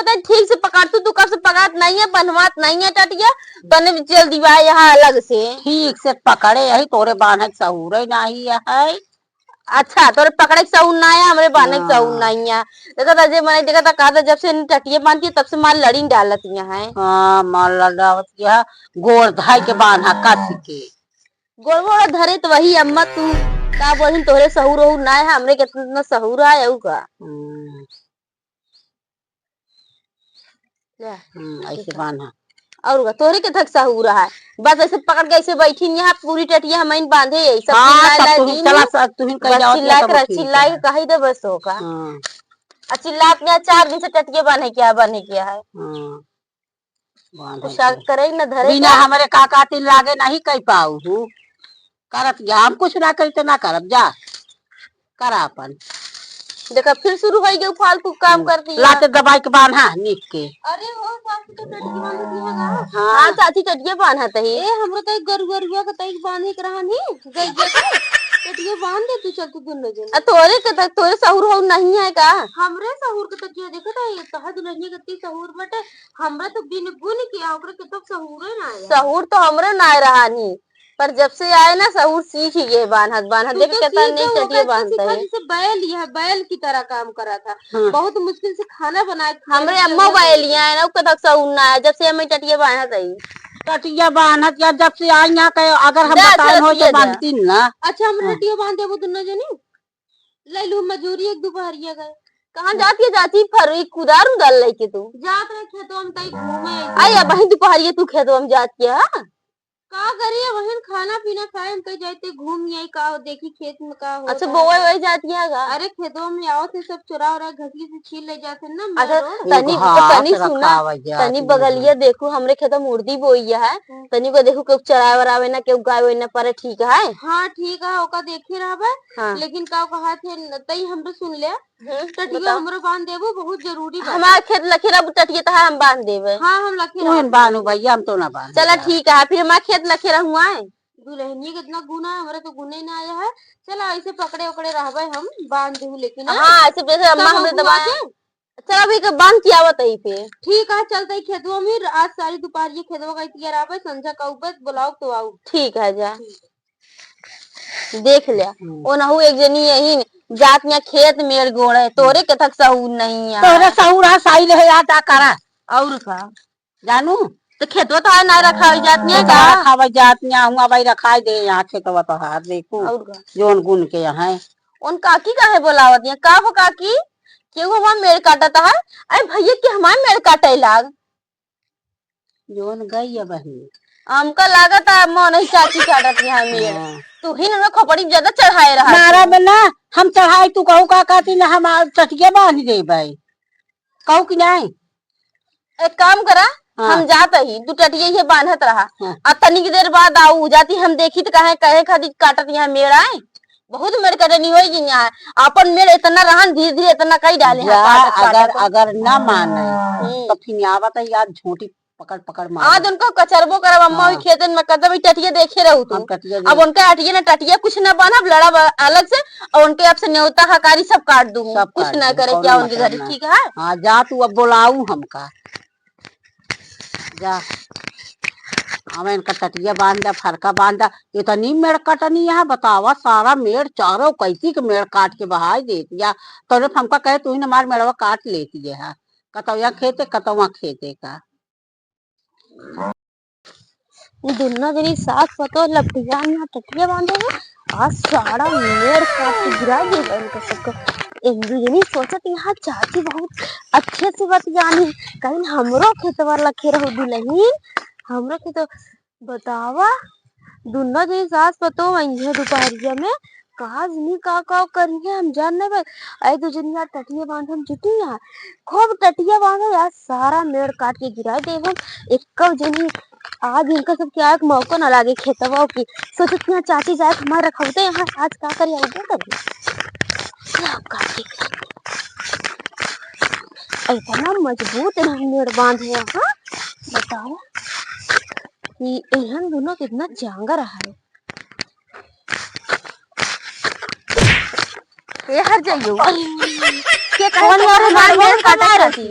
बताए ठीक से पकड़ तू कब से पकड़त नहीं है, बनवात नहीं है टटिया, बने चल दीवा यहाँ अलग से। ठीक से पकड़े यही तोरे बांधे सहूर नहीं है। अच्छा तोरे पकड़े सहूर ना है, हमरे बांधे सहूर नहीं है। देखा था मैंने देखा था, कहा था जब से टटिया बांधती है तब से माल लड़ी डालत है। हाँ माल लड़ावत है, गोड़ धाई के बांधा कस के। गोड़ धरे तो वही अम्मा तू का बोल तोरे सहूर वहूर ना है, हमरे कितना सहूर है का। ऐसे बांधा और तोरे के थक सहूर है, बस ऐसे पकड़ के ऐसे बैठी यहाँ पूरी टटिया हम बांधे यही सब। चिल्ला के कही दे बस होगा। चिल्ला के 4 दिन से टटिया बांधे क्या है। करे न धरे बिना हमारे काका तिल लागे नहीं कह पाऊ करत जा, हम कुछ ना करते ना करब जा करा अपन। देखा फिर शुरू हो गई फालतू काम करती है। लाते दबाई के बांधा नीक के। अरे वो चाची तो टटिया बांध दिया गा। हां चाची टटिया बांधत है। ए हमरो तो गरुआ के तई बांधे के रहनी गइया के टटिया बांध दे तू, चल तू दोनों जन। तोरे के तोरे सहूर हो नहीं है का। हमरे सहूर के टटिया देखत है तह दुल्हनिया कत्ती सहूर बटे, हमरा तो बिन गुण के ओकरे के तो सहूर ना है। सहूर तो हमरे ना रहानी, पर जब से आए ना सहूर सीख ही गए बांधत देख कितना नहीं टटिया बांधता है। जैसे बैल है, बैल की तरह काम करा था। बहुत मुश्किल से खाना बनाए। हमरे अम्मा बैलिया है ना कदक सहूर ना है, जब से हमें टटिया बांधत है। टटिया बांधत या जब से आई यहाँ कहे अगर हम बताए हो तो बांधती ना। अच्छा हम टटिया बांध देबो दोनों जनी, ले लू मजूरी एक दोपहरिया गए। कहां जाती है चाची? फरवी कुदार उदार लेके तू जात रहे खेतों में तई घूमे आई अब वही दोपहरिया तू खेतों में जाती है का करिए वही खाना पीना खाए हम कहीं जाते घूम यही का देखी खेत में का होता। अच्छा बोवे वही जाती है गा। अरे खेतों में आओ थे सब चुरा उरा घसली से छील ले जाते ना। अच्छा तनी सुना तनी बगलिया देखो हमरे खेतों में मुर्दी बोई है, तनी को देखो के चराए वरावे ना के गाय ना पर ठीक है। हां ठीक है ओका देखे रहबे। लेकिन का कहा थे तई हमरे सुन ले टटिया हमरे बांध देबो बहुत जरूरी बा। हमार खेत लखेरा टटिया त हम बांध देबे। हां हम लखेरा तुम बांधो भैया हम तो ना बांध। चला ठीक है फिर हमार खेत लखेरा हुआ है। दुल्हनिया कितना गुना है, हमारे तो गुने ना आया है। चला ऐसे पकड़े उकड़े रहबे हम बांध देहु लेकिन। हां ऐसे जैसे अम्मा हमरे दबाए। चल अभी के बांध के आवत है पे। ठीक है चलते खेतवा में आज सारी दोपहर ये खेतवा का तैयार आवे संझा का ऊपर बुलाओ तो आओ। ठीक है जा देख लिया ओ ना एक जनी यही जात में खेत मेर गोड़ है, तोरे के तक सहूर नहीं है। तोरे सहूर है साई ले आता करा और का जानू तो खेतवा तो है ना रखा जात नहीं का रखा जात नहीं हुआ भाई रखा दे यहाँ खेतवा तो हार देखो जोन गुन के यहाँ उन काकी का है बोलावत है का हो काकी क्यों हमार मेड़ काटता है। अरे भैया के हमार मेड़ काटे लाग जोन गई है बहनी हमका लागत है अम्मा नहीं चाची काटत है मेड़। तू ही ना खोपड़ी ज्यादा चढ़ाए रहा नारा बना हम चढ़ाई तू कहू का कहती ना हम टटिया बांध दे भाई कहू कि नहीं। एक काम करा हम जात ही तू टटिया ही बांधत रहा और तनिक देर बाद आऊ जाती हम देखी तो कहे खातिर काटत यहाँ मेड़ आए बहुत मेड़ कटनी हो यहाँ अपन मेड़ इतना रहन धीरे धीरे इतना कई डाले। अगर ना माने तो फिर आवत है यार झूठी पकड़ पकड़ मार आज उनका कचरबो करब अम्मा खेतन में कदम टटिया देखे रहू तू। अब उनका हटिया ना टटिया कुछ ना बांधब लड़ा अलग से और उनके अब से न्योता हकारी सब काट दूं कुछ ना करे क्या उनके घर। ठीक है हाँ जा तू अब बुलाऊ हमका जा हमें इनका टटिया बांधा फरका बांधा इतनी मेड़ कटनी है बतावा सारा मेड़ चारों कैसी के मेड़ काट के बहा देती है। तो हमका कहे तू ही हमारे मेड़वा काट लेती है कतौया खेते कतवा खेते का दुन्ना जनी साथ पतो लपटिया में टटिया बांधे हैं आज सारा मेड़ काट के गिरा देगा इनका सबका। एक जनी सोचत यहाँ चाची बहुत अच्छे से बात जानी कहीं हमरो खेतवा लखे रहो दुल्हन हमरो खेत बतावा दुन्ना जनी सास पतो वही दोपहरिया में कहा जनी का करिए हम जान नहीं पाए। अरे दो जनी यार टटिया बांध हम जुटी यार खूब टटिया बांधे यार सारा मेड़ काट के गिरा दे हम एक जनी। आज इनका सब क्या एक मौका ना लागे खेतवा की सोचत यहाँ चाची जाए हमारे रखते यहाँ आज का करिए इतना मजबूत मेड़ बांध है यहाँ बताओ कि एहन दोनों कितना जांगा रहा है। ये हर जाइयो के कौन और हमारे मेड़ काटा चाची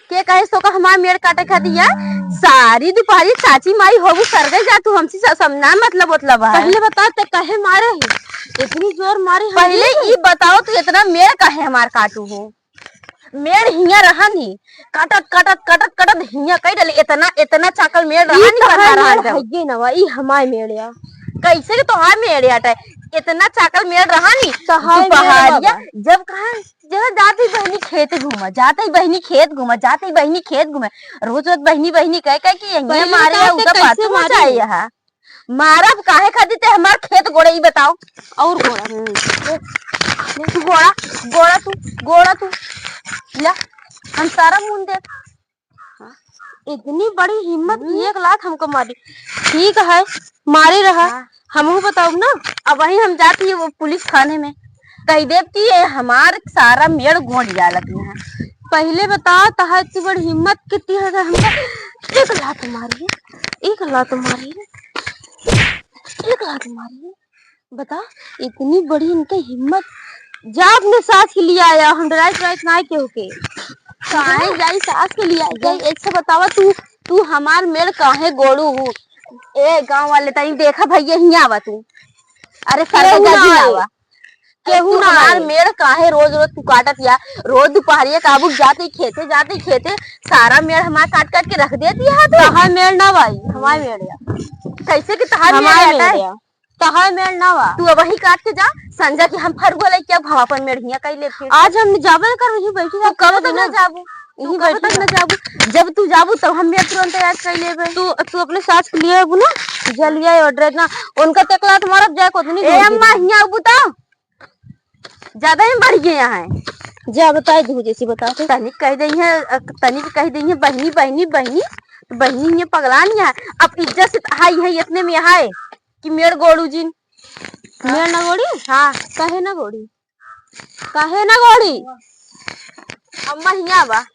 के कहे सो का हमार मेड़ काटे खाती है सारी दोपहरी चाची माई होबू सर गई जा तू हमसे समझना मतलब है। पहले बता ते कहे मारे ही इतनी जोर मारे पहले ये बताओ तू इतना मेड़ कहे हमार काटू हो मेड़ हिया रहा नहीं काटत काटत काटत काटत हिया कई डले इतना इतना चाकल मेड़ रहा नहीं बता रहा है ये नवा ई हमार मेड़िया कैसे के तोहार मेड़िया टा इतना चाकल मेड़ रहा नहीं पहाड़िया जब कहा जब जाती बहनी खेत घूमा जाते ही बहनी खेत घूमा जाते ही बहनी खेत घूमे रोज रोज बहनी बहनी कह कह के यही मारे उधर बात मचा यहाँ मारा काहे खाती ते हमार खेत गोड़े ही बताओ और गोड़ा गोड़ा तू ला हम सारा मुंह देख इतनी बड़ी हिम्मत 1 लाख हमको मारी ठीक है मारे रहा हम बताओ ना अब वही हम जाती है वो पुलिस थाने में कह देव की हमार सारा मेड़ गोड़ जाला है पहले बताओ तहा इतनी बड़ी हिम्मत कितनी है हमको 1 लाख मारी 1 लाख मारी 1 लाख मारी बता इतनी बड़ी इनकी हिम्मत जा अपने सास के लिए आया हम राइट ना के होके काहे जाई सास के लिए जाई ऐसे बतावा तू हमार मेड़ काहे गोड़ू हूँ ए गांव वाले तनी देखा भैया हिया आवा तू अरे सर जाजी आवा केहू ना हमार मेड़ काहे रोज रोज तू काटत या रोज दोपहरिया काबू जाते खेते सारा मेड़ हमार काट काट के रख देती है तहार मेड़ ना भाई हमार मेड़ कैसे कि तहार मेड़ तहार मेड़ ना वा तू वही काट के जा संजा के हम फरगो ले क्या भावा पर मेढ़िया कई ले आज हम जाबे कर वही बैठी जा कब तक ना जाबू यही कब तक ना जाबू जब तू जाबू तब हम मेड़ तुरंत याद कर लेबे तू अपने सास के लिए आबू ना जलिया ऑर्डर ना उनका तकला तुम्हारा जाए को नहीं ए अम्मा हिया आबू ता ज्यादा ही बढ़ गए यहाँ है जा बताए दू जैसी बता तनिक कह दई है बहनी बहनी बहनी बहनी ये पगला नहीं है अब इज्जत से हाई है इतने में है कि मेड़ गोड़ू जिन मेड़ ना गोड़ी हाँ कहे ना गोड़ी अम्मा हिया बा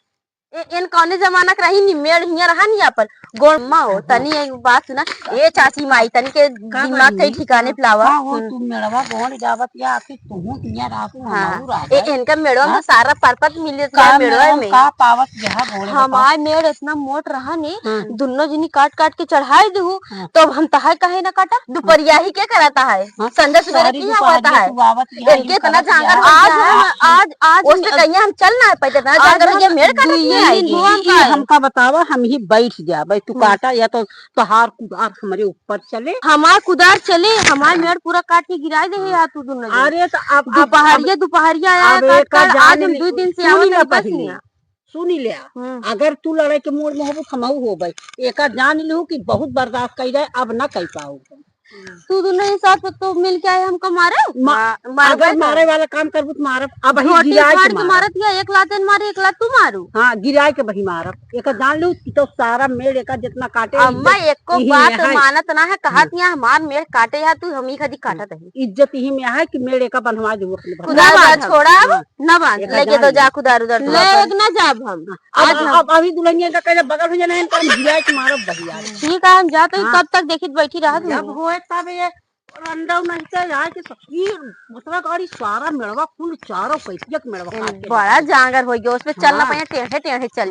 इन कौने जमाना के रही नी मेड़ हिया रहा नहीं पर गोड़मा हो तनी एक बात सुना ए चाची माई तनी के दिमाग के ठिकाने पिलावा हो तू मेड़वा गोड़ जावत या आके तू हिया रातू हमारू रात ए इनका मेड़वा में सारा परपत मिले मेड़वा में का पावत जहां गोड़ हमार मेड़ इतना मोट रहा नहीं दोनों जनी काट काट के चढ़ाई दू तो हम तहां कहे ना काटा दोपहरिया ही क्या कराता है संध्या सुबह की आता है इनके इतना जांगर आज उससे कहीं हम चलना है पहले ना जांगर ये मेड़ काट हमका बतावा हम ही बैठ जा भाई तू काटा या तो तोहार कुदार हमारे ऊपर चले हमार कुदार चले हमार मेड़ पूरा काट के गिरा दे यार तू दोनों अरे तो अब दोपहरिया आज हम 2 दिन से सुनी ले अगर तू लड़ाई के मोड़ में हो खमाऊ हो भाई एक जान लू कि बहुत बर्दाश्त कर जाए अब न कर पाऊ तू दोनों ही साथ तो मिल के आए हमको मारे अगर मारे वाला काम कर मारब अब मारत या 1 लात मारे 1 लात तू मारू हाँ गिराए के वही मारब एक जान लू तो सारा मेड़ एक जितना काटे अम्मा एको बात मानत ना है कहत या हमार मेड़ काटे या तू हम ही कदी काटत है इज्जत ही में है कि मेड़ एक बनवा दू खुदा छोड़ा न बांध लेके तो जा खुदा उधर ले ना जाब हम अब अभी दुल्हनिया का कहे बगल हो जाना है गिराए के मारब वही ठीक है हम जाते कब तक देखित बैठी रहत जब होए तब ये अंडा नहीं तो यार के सकीर मतलब गाड़ी सारा मेड़वा कुल चारों पैसे मेड़वा बड़ा जांगर हो गया उसपे चलना पड़े टेढ़े टेढ़े चल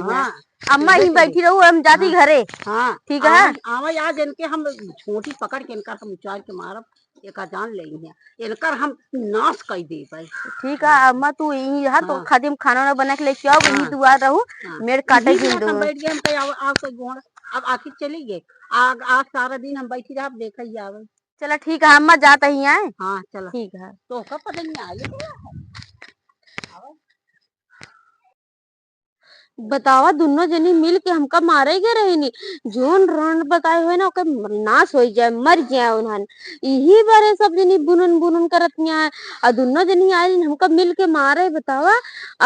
अम्मा ही बैठी रहू हम जाती घरे हाँ ठीक है आवा याद इनके हम छोटी पकड़ के इनका हम उचार के मारब एक जान लेंगे इनकर हम नाश कर दे भाई ठीक है अम्मा तू यही रहा तो खादी हम खाना ना बना के लेके आओ यही तू आ रहू मेरे काटे की हम बैठ गए हम कहीं आप कोई गोड़ अब आखिर चली गए आज सारा दिन हम बैठी रहा देखा ही आवे चला ठीक है अम्मा जाता ही आए हाँ चलो ठीक है तो कब पता नहीं आए बतावा दोनों जनी मिल के हमका मारे गए रहे नी जोन रण बताए हुए ना ओके नाश हो जाए मर जाए उन्हन यही बारे सब जनी बुनन बुनन करत है और दोनों जनी आए हमका मिल के मारे बतावा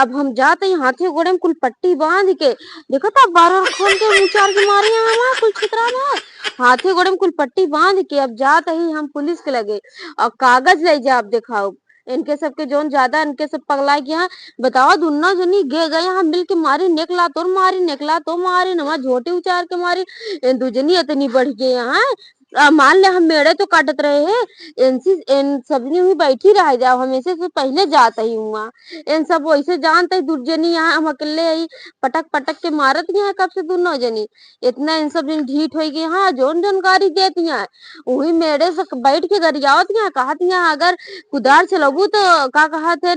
अब हम जाते हाथे गोड़े में कुल पट्टी बांध के देखो तो बार खोल के मुचार के मारे हैं कुल छितरा में हाथे गोड़े में कुल पट्टी बांध के अब जाते ही हम पुलिस के लगे और कागज ले जा अब दिखाओ इनके सबके जोन ज्यादा इनके सब पगला गया बताओ दोनों जनी गे गए हम मिल के मारी निकला तो मारी नमा झोटे उचार के मारी दू जनी इतनी बढ़ गए यहाँ मान ले हम मेड़े तो काटत रहे हैं, इन सबनी हुई बैठी रह जाओ, हमेशा से पहले जात ही हुआ। इन सब वैसे जानते ही दुर्जनी यहाँ हम अकेले ही पटक पटक के मारत यहाँ कब से दोनों जनी। इतना इन सब जन ढीठ हो गई, हाँ जोन जानकारी देती हैं वही मेरे से बैठ के गरियावत यहाँ कहत यहाँ अगर कुदार चलबू तो का कहत है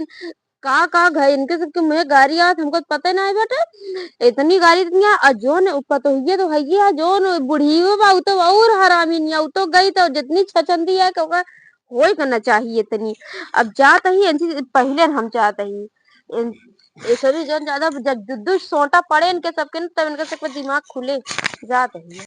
का घर इनके सबके मुँह गाड़ी आवत हमको तो पता नहीं बेटा। इतनी गाड़ी इतनी और जोन ऊपर तो है जोन बुढ़ी बा उ तो और हरामी नहीं उ तो गई तो जितनी छचंदी है कि होई करना चाहिए इतनी। अब जात ही इनसे पहले हम चाहते ही ऐसे भी जन ज्यादा दुद्दू सोटा पड़े इनके सबके न, तब इनके सबके दिमाग खुले जात है।